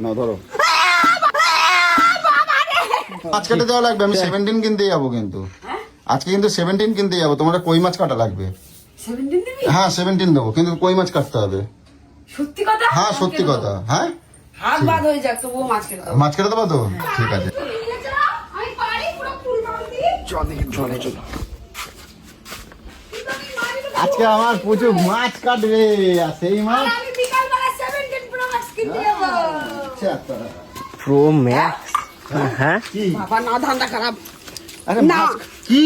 না ধরো মাছ কেটে দেওয়া লাগবে। আমি 17 কিনতে যাবো কিন্তু আজকে কিন্তু 17 কিনতে যাবো। তোমার কই মাছ কাটা লাগবে। 17 দিবি? হ্যাঁ 17 দেবো কিন্তু কই মাছ কাটতে হবে। সত্যি কথা? হ্যাঁ সত্যি কথা। হ্যাঁ হাত বাদ হয়ে যাক তবুও মাছ কেটে দাও। মাছ কেটে দেবো তো ঠিক আছে। আমি পারি পুরো ফুল মারতে। চল দেখি চলে চলো। আজকে আমার প্রচুর মাছ কাটবে আর সেই মাছ আমি বিকাল বেলা 17 প্রো ম্যাক্স কিনতে যাব। Pro max? হ্যাঁ কি বাবা না ধান্দা খারাপ। আরে না। মাছ কি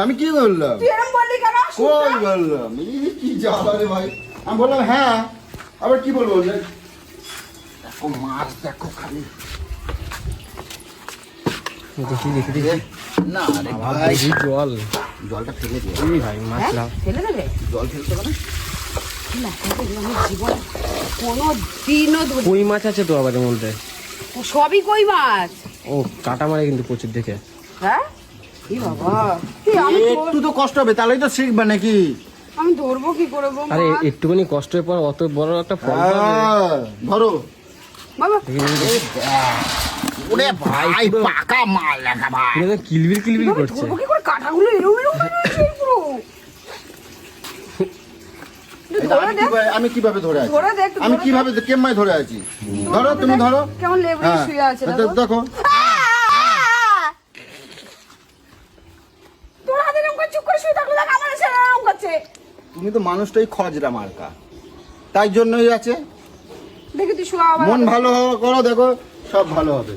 আমি কি বললাম? তুই এরকম বললি কেন? কই বললাম এই কি জ্বালা রে ভাই। আমি বললাম হ্যাঁ আবার কি বলবো? দেখো মাছ দেখো খালি। দেখি দেখি দেখি। না রে ভাই জল জলটা ফেলে দিয়ে এই ভাই মাছ লাভ। ফেলে দেবে? জল ফেলতে হবে না। না কিন্তু আমার জীবন কোনো দিনও ধরি কই মাছ আছে তো আবার এর মধ্যে। সবই কই মাছ। ও কাটা মারে কিন্তু প্রচুর দেখে। হ্যাঁ কি বাবা কি আমি একটু তো কষ্ট হবে তাহলেই তো শিখবে নাকি? আমি ধরবো কি করে গো আরে মাছ? একটুখানি কষ্টের পর অত বড় একটা ফল পাবে। ধরো বাবা ওরে ভাই পাকা মাল লেখা ভাই। পুরো কিলবিল কিলবিল বাবা, করছে। ধরবো কি করে? কাঁটাগুলো এরম এরম হয়ে রয়েছে পুরো। একটু এটা ধরে দেখ, আমি কিভাবে ধরে আছি? ধরে দেখ, একটু আমি ধরে কিভাবে কেমমায় ধরে আছি? ধরো তুমি ধরো। কেমন লেবড়ে হ্যাঁ, শুয়ে আছে দেখো। দেখো। দেখো তোর হাতে এরকম করে চুপ করে শুয়ে থাকলে দেখ আমার এসে এরকম করছে। তুমি তো মানুষটাই খজরা মার্কা তাই জন্যই আছে। দেখি তুই শুয়া আবার মন ভালো করো দেখো সব ভালো হবে।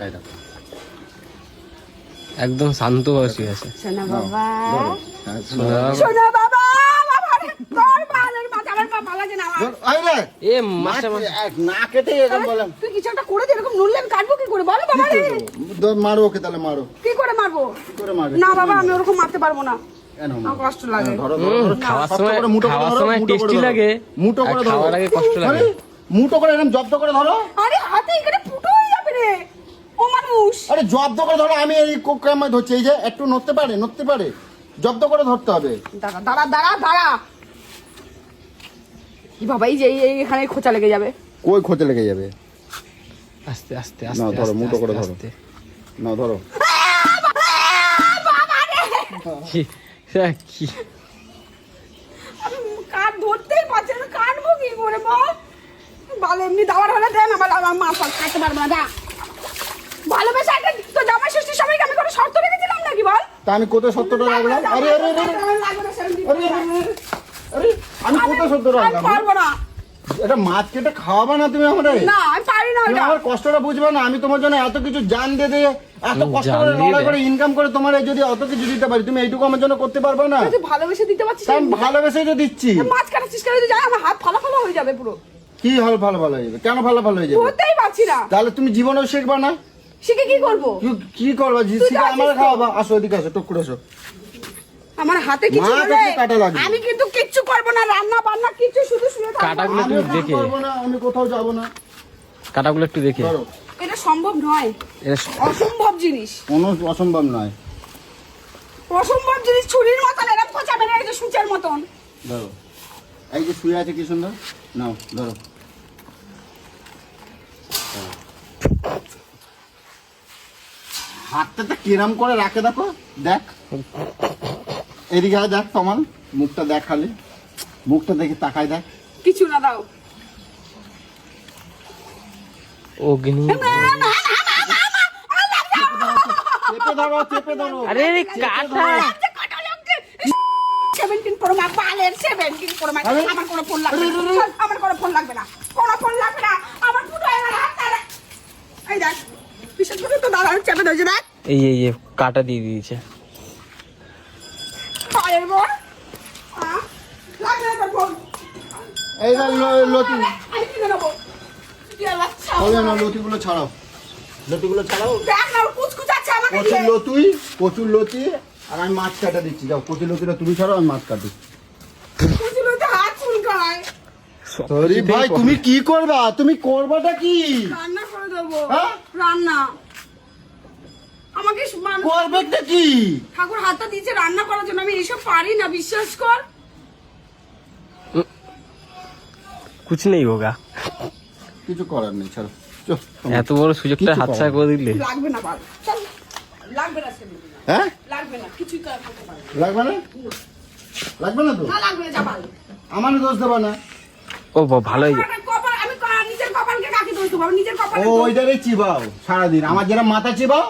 এই দেখো। একদম শান্তভাবে শুয়ে আছে। শোনা বাবা ধরো। হ্যাঁ, শোনো। শোনা বাবা বাবা রে, তোর বালের মাথা আমার পা ভালো লাগে না আমার। ধরো, এই রে, এ মাছটা না কেটে এরকম বললাম। তুই কিছু একটা করে দে, এরকম নড়লে আমি কাটবো কি করে বলো বাবা রে? মারো ওকে তাহলে মারো। কি করে মারবো? কি করে মারবে? না বাবা আমি ওরকম মারতে পারবো না, কেন আমার কষ্ট লাগে। ধরো ধরো ধরো। খাওয়ার শক্ত সময় করে মুঠো করে খাওয়ার ধরো, সময় মুঠো করে টেস্টি ধরো। লাগে, মুঠো আর করে ধরো। খাওয়ার আগে কষ্ট লাগে। আরে, মুঠো করে এরকম জব্দ করে ধরো। আরে হাতে এখানে ফুটো হয়ে যাবে রে ও মানুষ। আরে জব্দ করে ধরো। আমি এই কোকামায় ধরছি এই যে একটু নড়তে পারে জব্দ করে ধরতে হবে। দাঁড়া দাঁড়া দাঁড়া দাঁড়া। কি বাবা এই যে এখানে খোঁচা লেগে যাবে। কই খোঁজে লেগে যাবে? আস্তে আস্তে না আস্তে ধরো আস্তে, মুঠো করে আস্তে, ধরো। আস্তে। না ধরো। কি হ্যাঁ, কি আমি কাঠ ধরতেই পারছি না, কাটবো কি করে বল? ভালো এমনি দাওয়ার হলে দেন, আমার আমার মা ফল কাটতে পারবো না। দা ভালোবেসে একটা তো জামাই ষষ্ঠীর সবাইকে আমি কোনো শর্ত রেখেছিলাম নাকি বল? তা আমি কোথায় সত্যটা রাখলাম? আরে আরে আরে আরে, আরে, আরে, আমি কোথায় সত্যটা আমি রাখলাম? পারবো না। এটা মাছ কেটে খাওয়াবে না তুমি আমারে? না আমি পারি না তুমি ওটা। আমার কষ্টটা বুঝবে না? আমি তোমার জন্য এত কিছু জান দিয়ে এত কষ্ট জান করে দিয়ে লড়াই দে। করে ইনকাম করে তোমার যদি অত কিছু দিতে পারি, তুমি এইটুকু আমার জন্য করতে পারবে না? তুই ভালোবেসে দিতে পারছিস তা না? আমি ভালোবেসেই তো দিচ্ছি। মাছ কাটাচ্ছিস কেন? তুই জানি আমার হাত ফালা ফালা হয়ে যাবে পুরো। কি ভালো ভালো হয়ে যাবে? কেন ভালো হয়ে যাবে? ধরতেই পারছি না। তাহলে তুমি জীবনেও শিখবা না? শিখে কি করবো? কি করবা? তুই শিখে তো আমার আছিস তো। খাওয়াবা। আসো এদিকে আসো, টুক করে আসো। আমার হাতে কিছু মাছ নেই। একটু কাটা লাগবে। আমি কিন্তু কিচ্ছু করবো না, রান্না বান্না কিছু, শুধু শুয়ে থাকবো। কাটাগুলো আমি একটু দেখে, করবো না, আমি কোথাও যাবো না। কাটাগুলো একটু দেখে। ধরো, এটা সম্ভব নয়, অসম্ভব জিনিস। কোনো অসম্ভব নয়। অসম্ভব জিনিস ছুরির মতন এরকম খোঁচা মেরে রেখেছে সূচের মতন। ধরো, এই যে শুয়ে আছে কি সুন্দর। নাও ধরো। হাতটা তো কিরম করে রাখে দেখো, দেখ এদিকে আয়, দেখ তোমার মুখটা দেখ, খালি মুখটা দেখে তাকায় দেখ। কিছু না দাও। অগ্নি। চেপে ধরো, চেপে ধরো। আরে রে কাটা। 17 প্রো ম্যাক্স বালের 17 প্রো ম্যাক্স। আরে, আমার কোনো ফোন লাগবে না। আরে, আরে, আমার কোনো ফোন লাগবে না, কোনো ফোন লাগবে না। আমার ফুটো হয়ে গেল হাত তাহলে। এই দেখ বিশেষ করে তো দাঁড়ানো চেপে ধরেছে দেখ। এই এই এই কাটা দিয়ে দিয়েছে। পায়ের বল লাগবে না তোর ফোন। এই দেখ লতি। আমি কিনে নেবো। কি আচ্ছা হবে না, লতিগুলো ছাড়াও, লতিগুলো ছাড়াও। দেখ না ওর কুচকুচ আছে আমাকে প্রচুর দিয়ে। লতুই, প্রচুর লতি, আর আমি মাছ কাটা দিচ্ছি। যাও কচি লতিটা তুমি ছাড়াও, আমি মাছ কাটি। কুচকুচে হাত চুলকায়। সরি ভাই, তুমি কি করবা? তুমি করবাটা কি? রান্না করে দেবো। হ্যাঁ? রান্না আমাকে করবেটা কি? ঠাকুর হাতটা দিয়েছে রান্না করার জন্য, আমি এসব পারি না, বিশ্বাস কর। कुछ नहीं होगा। কিছু করার নেই, চলো চল। এত বড় সুযোগটা কিছু হাতছাড়া করে দিলে। লাগবে না বাল, চল। লাগবে না সেগুলো। হ্যাঁ লাগবে না, কিছুই করা করতে পারবে না। লাগবে না, লাগবে না তো। না লাগবে না, যা বাল। আমার দোষ দেবা না। ও ভালোই। আমার কপাল, আমি নিজের কপালকে কাকে দোষ দেবো? আমি নিজের ও কপালে ওইটারে চিবাও সারাদিন। আমার যেটা মাথা চিবাও,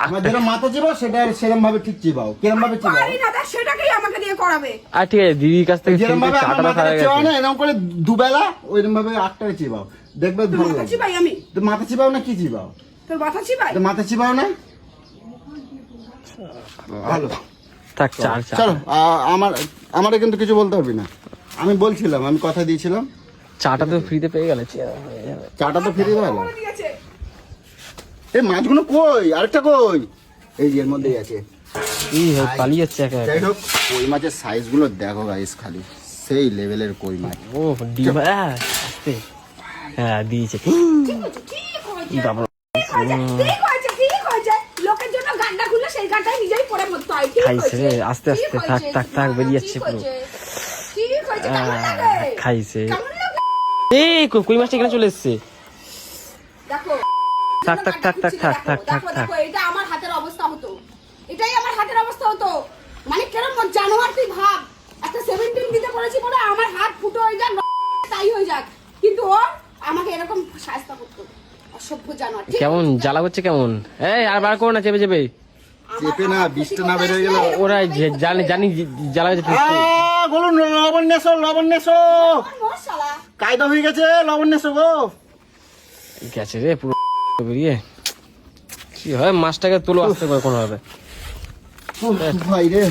আমার যেটা মাথা চিবাও সেটা সেরকম ভাবে ঠিক চিবাও। কিরম ভাবে চিবাও? পারি না, তার সেটাকেই আমাকে দিয়ে করাবে। আর ঠিক আছে, দিদির কাছ থেকে যেরকম ভাবে আমার চাটা মাথাটা খাওয়া চিবাও গেছে। না, এরকম করে দুবেলা ওইরকম ভাবে আটটারে চিবাও, দেখবে ভালো মাথা লাগবে। চিবাই আমি? তো মাথা চিবাও না কি চিবাও? তোর মাথা চিবাই? তো মাথা চিবাও না? ভালো। থাক চার চার। চলো আমারে কিন্তু কিছু বলতে হবে না। আমি বলছিলাম, আমি কথা দিয়েছিলাম। চাটা তো ফ্রিতে পেয়ে গেলে। চাটা তো ফিরে গেল। বলে দিয়েছে। এই মাছগুলো কই? আরেকটা কই? এই যে এর মধ্যেই আছে। এই পালিয়ে যাচ্ছে একা যাই একা। হোক, কই মাছের সাইজ গুলো দেখো গাইস, খালি সেই লেভেলের কই মাছ। ও ডিম আস্তে। হ্যাঁ দিয়েছে। ঠিক হয়েছে, ঠিক হয়েছে। বাবা ঠিক হয়েছে, ঠিক হয়েছে, ঠিক হয়েছে। লোকের জন্য গাড্ডা খুললে সেই গাড্ডায় নিজেই পড়ে মরতে হয়। ঠিক খাইছে হয়েছে, রে, আস্তে ঠিক আস্তে, থাক, হয়েছে, থাক, থাক, বেরিয়ে যাচ্ছে ঠিক পুরো। হয়েছে, ঠিক হয়েছে, কেমন লাগে? খাইছে। কেমন লাগে? এই কই মাছটা এখানে চলে এসছে। দেখো, থাক, থাক, থাক, থাক, থাক, থাক, থাক, দেখো, থাক। দেখো, এটা আমার হাতের অবস্থা হতো। এটাই আমার হাতের অবস্থা হতো। মানে কেরম জানোয়ার তুই ভাব। একটা 17 দিতে বলেছি বলে আমার হাত ফুটো হয়ে যাক, তাই হয়ে যাক। কিন্তু ও আমাকে এরকম শাস্তা করতো। অসভ্য জানোয়ার। ঠিক কেমন আছে? জ্বালা করছে কেমন? এই আর বার করো না, চেপে চেপে। চেপে না, বিষটা না বের হয়ে গেল। ওরা জানি জ্বালা করছে। বলুন লবণ্যেশো, লবণ্যেশো আমার মোর শালা। কায়দা হয়ে গেছে, লবণ্যেশো গো। গেছে রে পুরো বেরিয়ে। কি হয়, মাছটাকে তুলো আসতে করে কোনো হবে। ভাই রে,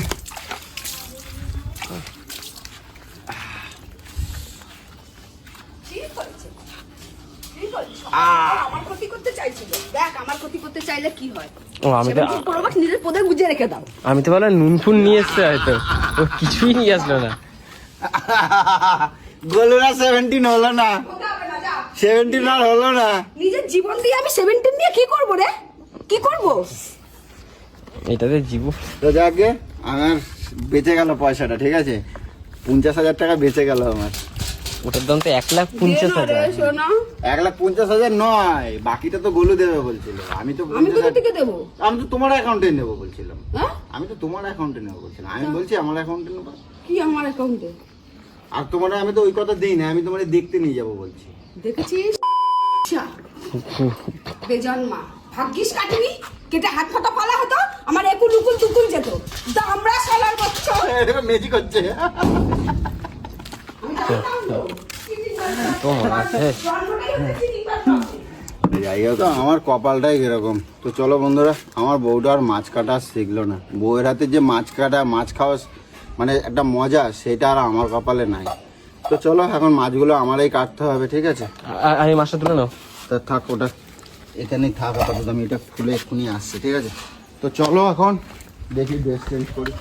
ঠিক হয়েছে, ঠিক হয়েছে। আমার ক্ষতি করতে চাইছিল। দেখ, আমার ক্ষতি করতে চাইলে কি হয়? ও আমি তো সেটা করো বা নিজের পদে বুঝে রেখে দাও। আমি তো বললাম নুন ফুন নিয়ে এসছে হয়তো। ও কিছুই নিয়ে আসলো না। বলো না 17 হলো না, হতে হবে না, যা। 17 আর হলো না। নিজের জীবন দিয়ে আমি 17 দিয়ে কি করব রে? কি করব? এটাতে জীব। তো যাকে আমার বেঁচে গেল পয়সাটা, ঠিক আছে? 50,000 টাকা বেঁচে গেল আমার। ওটার দাম তো 1,50,000। শোনা, 1,50,000 নয়, বাকিটা তো গোলু দেবে বলছিল। আমি তো আমি কোথা 50,000 থেকে দেবো? আমি তো তোমার অ্যাকাউন্টে নেবো বলছিলাম। হ্যাঁ? আমি তো তোমার অ্যাকাউন্টে নেবো বলছিলাম। আমি বলছি আমার অ্যাকাউন্টে নেবো। কি আমার অ্যাকাউন্টে? আর তোমার আমি তো ওই কথা দিই না, আমি তোমার দেখতে নিয়ে যাবো বলছি। দেখেছিস? বেজন্মা ভাগ্যিস কাটেনি, কেটে হাত ফাটা ফালা হতো, আমার একুল উকুল দুকুল যেত। দামড়া শালার বাচ্চা। মেজি করছে। আমি জানতাম তো। তো মনে আছে। জন্মটাই হয়েছে নির্বাচন। যাই হোক, আমার কপালটাই এরকম। তো চলো বন্ধুরা, আমার বউটা আর মাছ কাটা শিখলো না। বউয়ের হাতে যে মাছ কাটা, মাছ খাওয়া মানে একটা মজা, সেটা আর আমার কপালে নাই। তো চলো, এখন মাছগুলো আমারই কাটতে হবে, ঠিক আছে? আমি মাছটা তুলে নাও। তা থাক, ওটা এখানেই থাক আপাতত। আমি এটা খুলে এক্ষুনি আসছি, ঠিক আছে? তো চলো এখন দেখি ড্রেস চেঞ্জ করি।